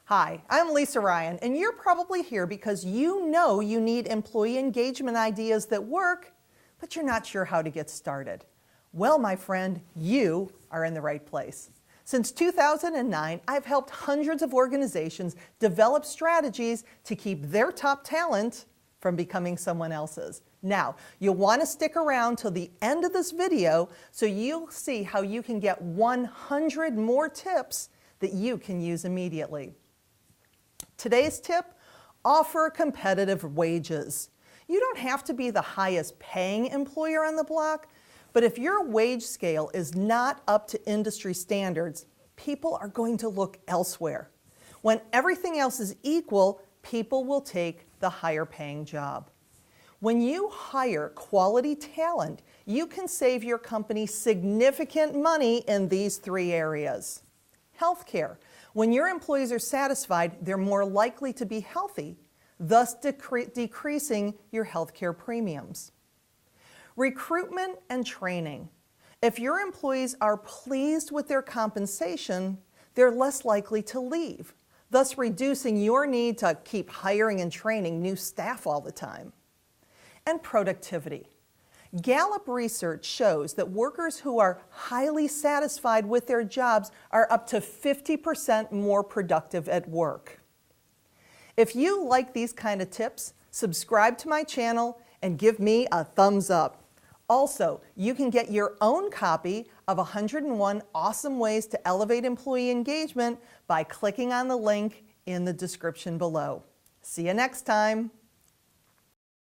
Hi, I'm Lisa Ryan, and you're probably here because you know you need employee engagement ideas that work, but you're not sure how to get started. Well, my friend, you are in the right place. Since 2009, I've helped hundreds of organizations develop strategies to keep their top talent from becoming someone else's. Now, you'll want to stick around till the end of this video so you'll see how you can get 100 more tips that you can use immediately. Today's tip, offer competitive wages. You don't have to be the highest paying employer on the block, but if your wage scale is not up to industry standards, people are going to look elsewhere. When everything else is equal, people will take the higher paying job. When you hire quality talent, you can save your company significant money in these three areas. Healthcare. When your employees are satisfied, they're more likely to be healthy, thus decreasing your healthcare premiums. Recruitment and training. If your employees are pleased with their compensation, they're less likely to leave, thus reducing your need to keep hiring and training new staff all the time. And productivity. Gallup research shows that workers who are highly satisfied with their jobs are up to 50% more productive at work. If you like these kind of tips, subscribe to my channel and give me a thumbs up. Also, you can get your own copy of 101 Awesome Ways to Elevate Employee Engagement by clicking on the link in the description below. See you next time.